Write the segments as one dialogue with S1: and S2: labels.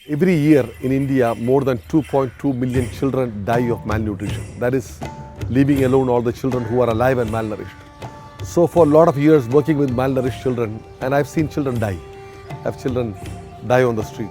S1: Every year in India, more than 2.2 million children die of malnutrition. That is leaving alone all the children who are alive and malnourished. So for a lot of years working with malnourished children, and I've seen children die. I've children die on the street.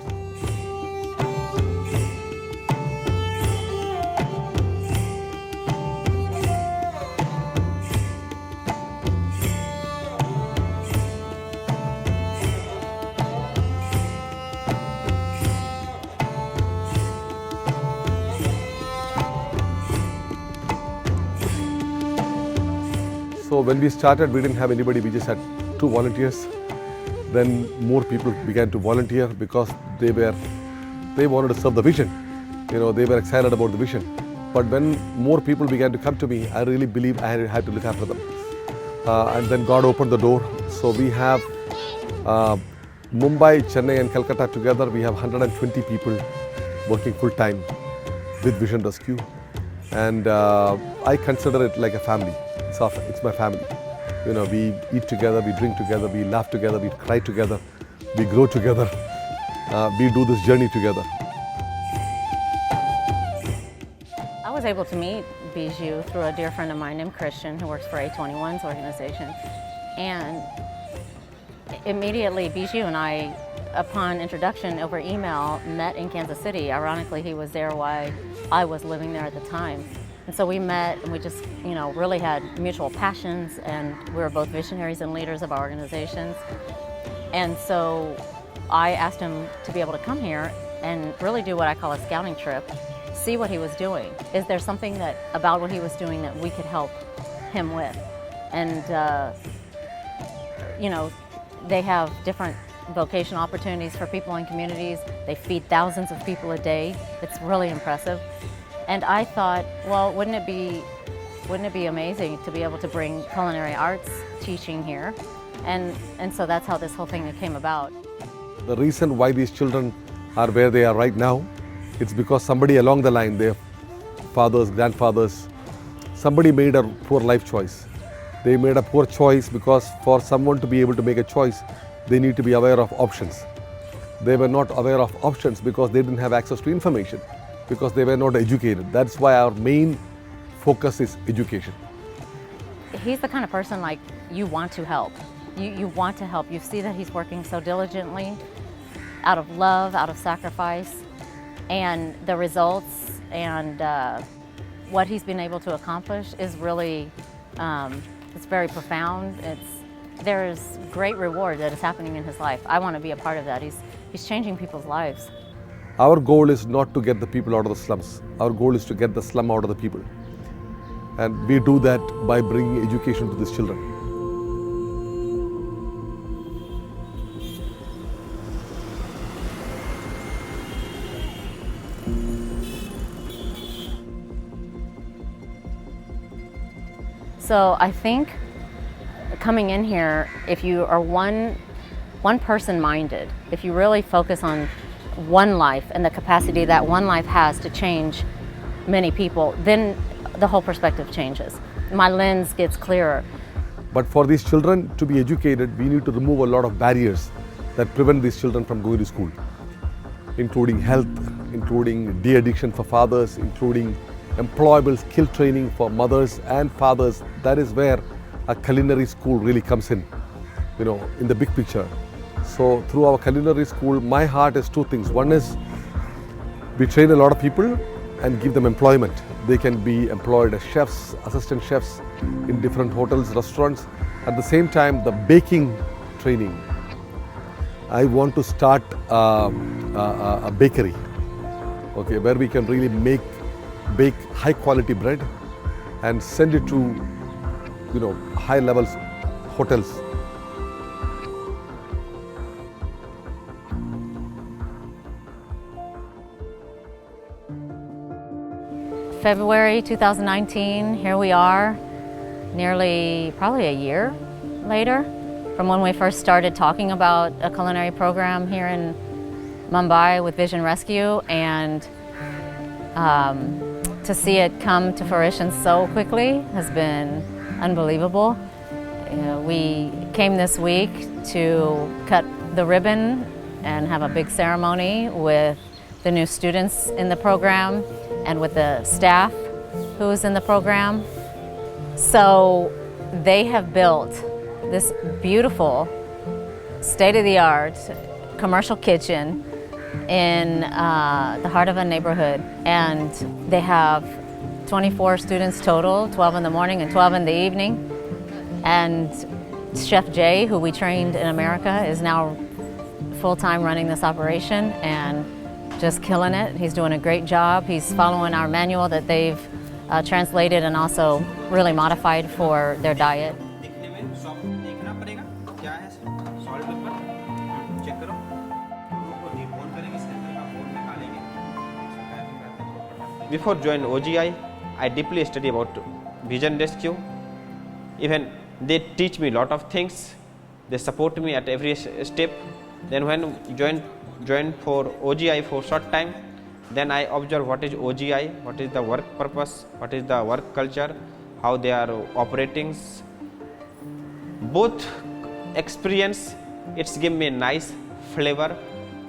S1: So when we started, we didn't have anybody, we just had 2 volunteers. Then more people began to volunteer because they wanted to serve the vision. They were excited about the vision. But when more people began to come to me, I really believe I had to look after them. And then God opened the door. So we have Mumbai, Chennai and Calcutta together. We have 120 people working full time with Vision Rescue. And I consider it like a family. It's my family. We eat together, we drink together, we laugh together, we cry together, we grow together, we do this journey together.
S2: I was able to meet Biju through a dear friend of mine named Christian who works for A21's organization. And immediately Biju and I, upon introduction over email, met in Kansas City. Ironically, he was there while I was living there at the time. And so we met and we just, really had mutual passions, and we were both visionaries and leaders of our organizations. And so I asked him to be able to come here and really do what I call a scouting trip, see what he was doing. Is there something about what he was doing that we could help him with? And, they have different vocational opportunities for people in communities. They feed thousands of people a day. It's really impressive. And I thought, well, wouldn't it be amazing to be able to bring culinary arts teaching here? And so that's how this whole thing came about.
S1: The reason why these children are where they are right now, it's because somebody along the line, their fathers, grandfathers, somebody made a poor life choice. They made a poor choice because for someone to be able to make a choice, they need to be aware of options. They were not aware of options because they didn't have access to information, because they were not educated. That's why our main focus is education.
S2: He's the kind of person like you want to help. You want to help. You see that he's working so diligently, out of love, out of sacrifice, and the results and what he's been able to accomplish is really, it's very profound. There's great reward that is happening in his life. I want to be a part of that. He's changing people's lives.
S1: Our goal is not to get the people out of the slums. Our goal is to get the slum out of the people. And we do that by bringing education to these children.
S2: So I think coming in here, if you are one person minded, if you really focus on one life and the capacity that one life has to change many people, then the whole perspective changes. My lens gets clearer.
S1: But for these children to be educated, we need to remove a lot of barriers that prevent these children from going to school, including health, including de-addiction for fathers, including employable skill training for mothers and fathers. That is where a culinary school really comes in the big picture. So through our culinary school, my heart is 2 things. One is we train a lot of people and give them employment. They can be employed as chefs, assistant chefs in different hotels, restaurants. At the same time, the baking training. I want to start a bakery, where we can really bake high quality bread and send it to high levels hotels.
S2: February 2019, here we are, probably a year later from when we first started talking about a culinary program here in Mumbai with Vision Rescue, and to see it come to fruition so quickly has been unbelievable. We came this week to cut the ribbon and have a big ceremony with the new students in the program and with the staff who's in the program. So they have built this beautiful state-of-the-art commercial kitchen in the heart of a neighborhood, and they have 24 students total, 12 in the morning and 12 in the evening. And Chef Jay, who we trained in America, is now full-time running this operation and just killing it. He's doing a great job. He's following our manual that they've translated and also really modified for their diet.
S3: Before joining OGI, I deeply study about vision rescue. Even they teach me a lot of things. They support me at every step. Then when join for OGI for short time, then I observe what is OGI, what is the work purpose, what is the work culture, how they are operating. Both experience, it's give me a nice flavor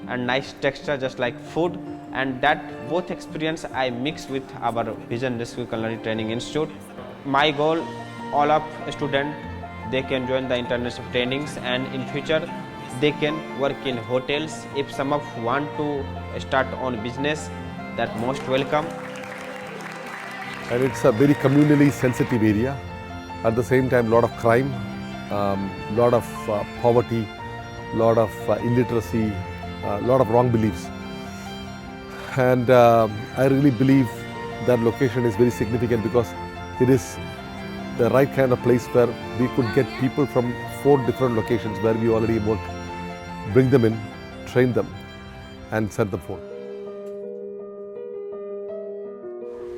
S3: and nice texture, just like food. And that both experience I mix with our Vision Rescue Culinary Training Institute. My goal, all of students, they can join the international trainings, and in future they can work in hotels. If some of want to start on business, that most welcome.
S1: And it's a very communally sensitive area. At the same time, lot of crime, lot of poverty, lot of illiteracy, lot of wrong beliefs. And I really believe that location is very significant because it is the right kind of place where we could get people from 4 different locations where we already work, bring them in, train them, and send them forth.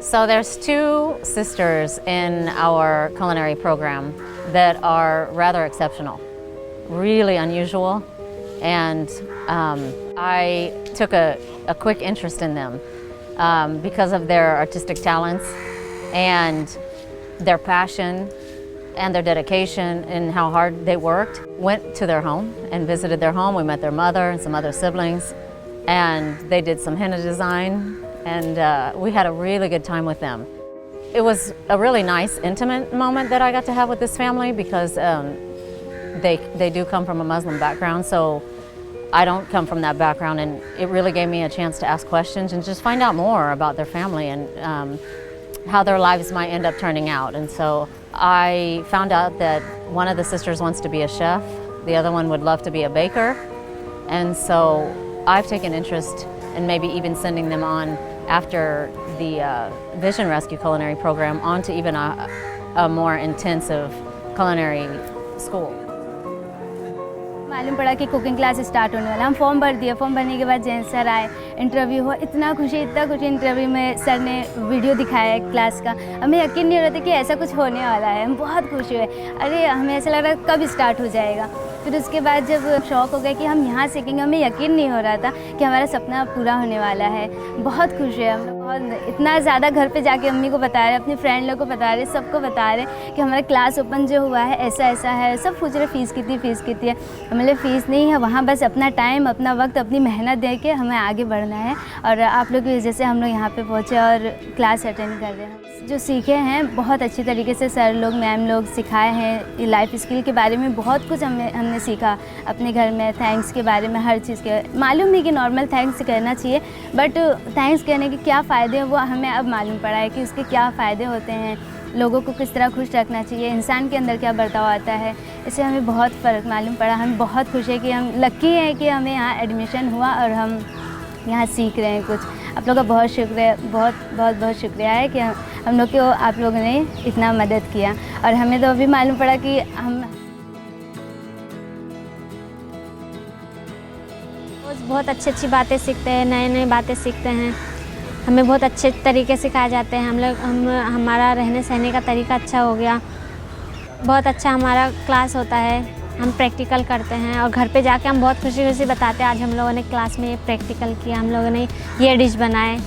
S2: So there's 2 sisters in our culinary program that are rather exceptional, really unusual, and I took a quick interest in them because of their artistic talents and their passion and their dedication and how hard they worked. Went to their home and visited their home. We met their mother and some other siblings, and they did some henna design, and we had a really good time with them. It was a really nice, intimate moment that I got to have with this family because they do come from a Muslim background, so I don't come from that background, and it really gave me a chance to ask questions and just find out more about their family and how their lives might end up turning out. And so I found out that one of the sisters wants to be a chef, the other one would love to be a baker, and so I've taken interest in maybe even sending them on after the Vision Rescue Culinary Program onto even a more intensive culinary school.
S4: मालूम पड़ा कि cooking class start होने वाला, हम form भर दिया। Form भरने के बाद जैन सर आए, इंटरव्यू हुआ, इतना खुशी इंटरव्यू में सर ने वीडियो दिखाया है क्लास का। हमें यकीन नहीं हो रहा था कि ऐसा कुछ होने वाला है। हम बहुत खुश हुए, अरे हमें ऐसा लग रहा है कब स्टार्ट हो जाएगा। फिर उसके बाद जब शौक हो गया कि हम यहाँ सीखेंगे, हमें यकीन नहीं हो रहा था कि हमारा सपना पूरा होने वाला है। बहुत खुश है हम लोग, बहुत इतना ज़्यादा घर पे जाके अम्मी को बता रहे, अपने फ्रेंड लोग को बता रहे, सबको बता रहे कि हमारा क्लास ओपन जो हुआ है ऐसा ऐसा है। सब पूछ रहे फ़ीस कितनी है। हमारे फ़ीस नहीं है, वहाँ बस अपना टाइम, अपना वक्त, अपनी मेहनत दे के हमें आगे बढ़ना है, और आप लोग की वजह से हम लोग यहाँ पे पहुँचे और क्लास अटेंड कर रहे हैं। जो सीखे हैं बहुत अच्छी तरीके से सर लोग, मैम लोग सिखाए हैं। लाइफ स्किल के बारे में बहुत कुछ हमने सीखा अपने घर में। थैंक्स के बारे में, हर चीज़ के मालूम नहीं कि नॉर्मल थैंक्स कहना चाहिए, बट थैंक्स कहने के क्या फ़ायदे हैं वो हमें अब मालूम पड़ा है कि उसके क्या फ़ायदे होते हैं। लोगों को किस तरह खुश रखना चाहिए, इंसान के अंदर क्या बर्ताव आता है, इससे हमें बहुत फ़र्क मालूम पड़ा। हम बहुत खुश है कि हम लकी हैं कि हमें यहाँ एडमिशन हुआ और हम यहाँ सीख रहे हैं कुछ। आप लोगों का बहुत शुक्रिया, बहुत शुक्रिया है कि हम लोग को आप लोगों ने इतना मदद किया, और हमें तो अभी मालूम पड़ा कि हम
S5: बहुत अच्छी बातें सीखते हैं, नए बातें सीखते हैं। हमें बहुत अच्छे तरीके सिखाए जाते हैं। हमारा रहने सहने का तरीका अच्छा हो गया। बहुत अच्छा हमारा क्लास होता है, हम प्रैक्टिकल करते हैं और घर पे जाके हम बहुत खुशी बताते हैं आज हम लोगों ने क्लास में ये प्रैक्टिकल किया, हम लोगों ने ये डिश बनाए।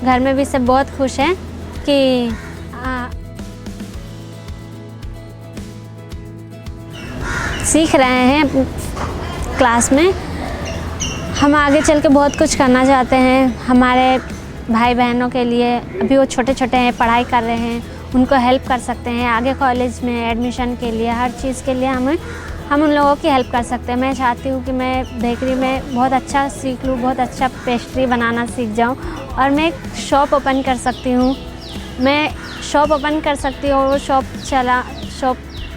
S5: घर में भी सब बहुत खुश हैं कि सीख रहे हैं क्लास में। हम आगे चल के बहुत कुछ करना चाहते हैं हमारे भाई बहनों के लिए। अभी वो छोटे छोटे हैं, पढ़ाई कर रहे हैं, उनको हेल्प कर सकते हैं आगे कॉलेज में एडमिशन के लिए, हर चीज़ के लिए हम उन लोगों की हेल्प कर सकते हैं। मैं चाहती हूँ कि मैं बेकरी में बहुत अच्छा सीख लूँ, बहुत अच्छा पेस्ट्री बनाना सीख जाऊँ और मैं एक शॉप ओपन कर सकती हूँ। मैं शॉप ओपन कर सकती हूँ और वो शॉप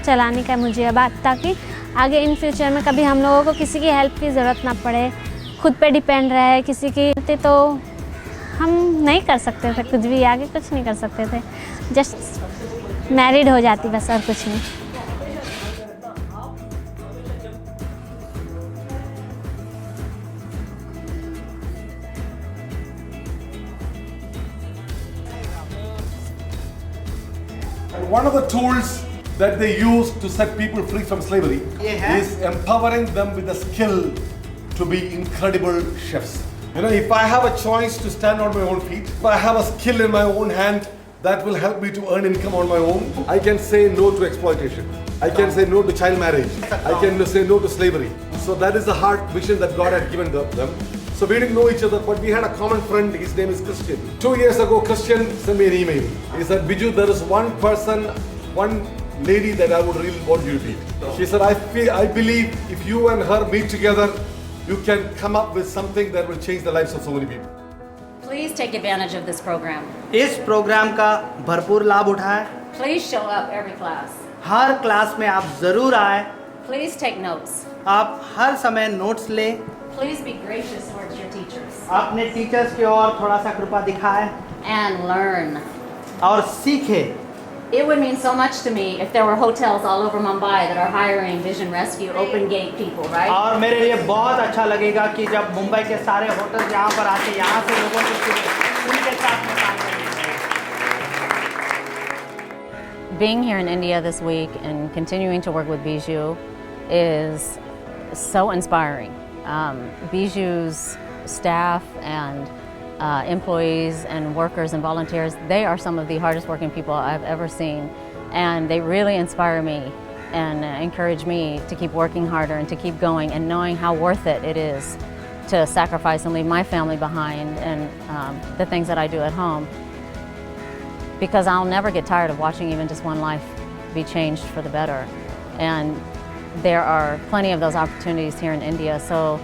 S5: चलाने का मुझे अब ताकि आगे इन फ्यूचर में कभी हम लोगों को किसी की हेल्प की ज़रूरत ना पड़े, खुद पे डिपेंड रहे किसी की। तो हम नहीं कर सकते थे कुछ भी, आगे कुछ नहीं कर सकते थे, जस्ट मैरिड हो जाती बस, और कुछ नहीं।
S1: And one of the tools that they use to set people free from slavery is empowering them with the skill to be incredible chefs. You know, if I have a choice to stand on my own feet, if I have a skill in my own hand that will help me to earn income on my own, I can say no to exploitation. I can say no to child marriage. I can say no to slavery. So that is the heart vision that God had given them. So we didn't know each other, but we had a common friend. His name is Christian. 2 years ago, Christian sent me an email. He said, Biju, there is one person, one lady that I would really want you to meet. She said, I believe if you and her meet together, you can come up with something that will change the lives of so many people.
S2: Please take advantage of this program.
S6: इस programme का भरपूर लाभ उठाएं।
S2: Please show up every class.
S6: Her class में आप ज़रूर आएं।
S2: Please take notes.
S6: आप हर समय नोट्स लें।
S2: Please be gracious towards your teachers.
S6: अपने टीचर्स की ओर थोड़ा सा कृपा दिखाएं
S2: And learn.
S6: और सीखें।
S2: It would mean so much to me if there were hotels all over Mumbai that are hiring Vision Rescue open gate people, right?
S6: और मेरे लिए बहुत अच्छा लगेगा कि जब मुंबई के सारे होटल यहाँ पर आके यहाँ से लोगों को उनके साथ में काम करेंगे।
S2: Being here in India this week and continuing to work with Biju is so inspiring. Biju's staff and employees and workers and volunteers, they are some of the hardest working people I've ever seen, and they really inspire me and encourage me to keep working harder and to keep going and knowing how worth it is to sacrifice and leave my family behind and the things that I do at home, because I'll never get tired of watching even just one life be changed for the better. And there are plenty of those opportunities here in India, so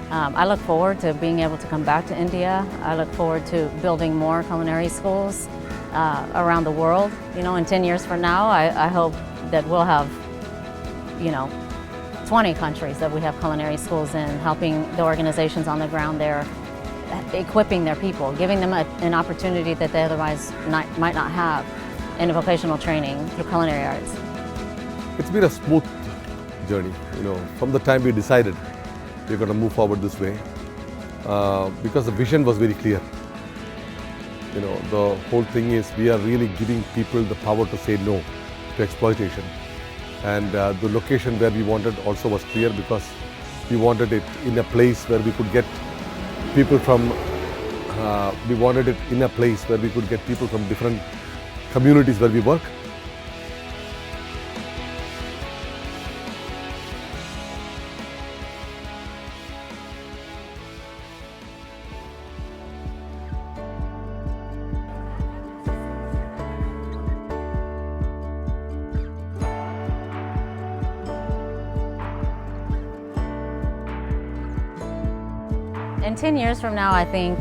S2: I look forward to being able to come back to India. I look forward to building more culinary schools around the world. You know, in 10 years from now, I hope that we'll have, 20 countries that we have culinary schools in, helping the organizations on the ground there, equipping their people, giving them an opportunity that they otherwise might not have in vocational training through culinary arts.
S1: It's been a smooth journey, from the time we decided we're going to move forward this way, because the vision was very clear. The whole thing is we are really giving people the power to say no to exploitation. And the location where we wanted also was clear, because we wanted it in a place where we could get people from, different communities where we work.
S2: In 10 years from now, I think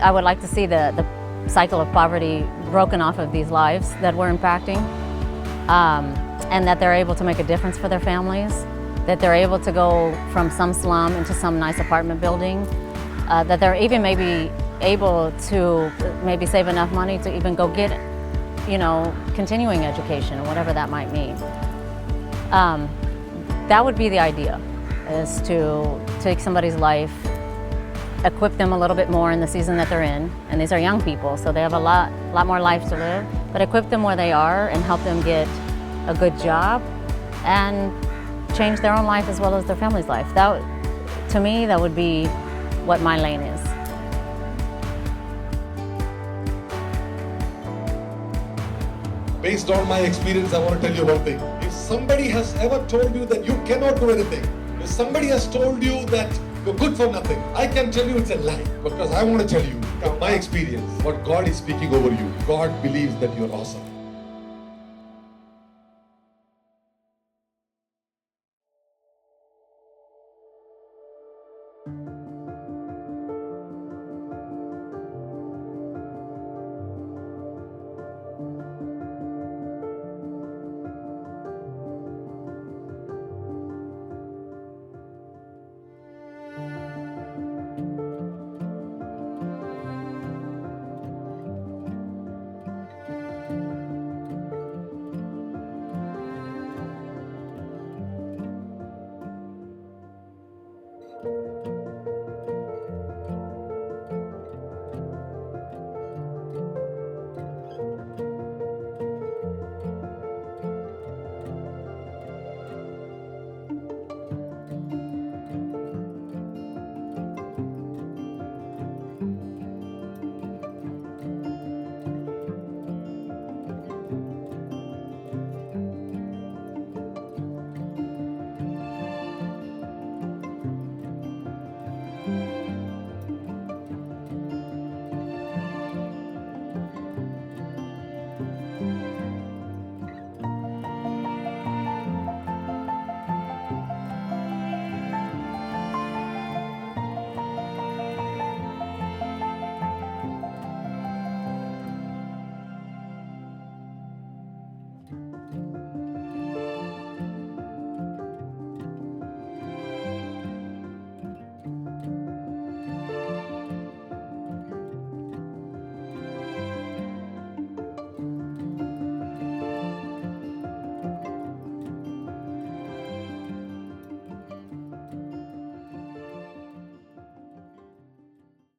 S2: I would like to see the cycle of poverty broken off of these lives that we're impacting, and that they're able to make a difference for their families, that they're able to go from some slum into some nice apartment building, that they're even maybe able to maybe save enough money to even go get, continuing education, whatever that might mean. That would be the idea, is to take somebody's life, equip them a little bit more in the season that they're in, and these are young people, so they have a lot more life to live, but equip them where they are and help them get a good job and change their own life as well as their family's life. That, to me, that would be what my lane is.
S1: Based on my experience, I want to tell you one thing. If somebody has ever told you that you cannot do anything, you
S7: somebody has told you that you're good for nothing, I can tell you it's a lie. Because I want to tell you, from my experience, what God is speaking over you, God believes that you're awesome.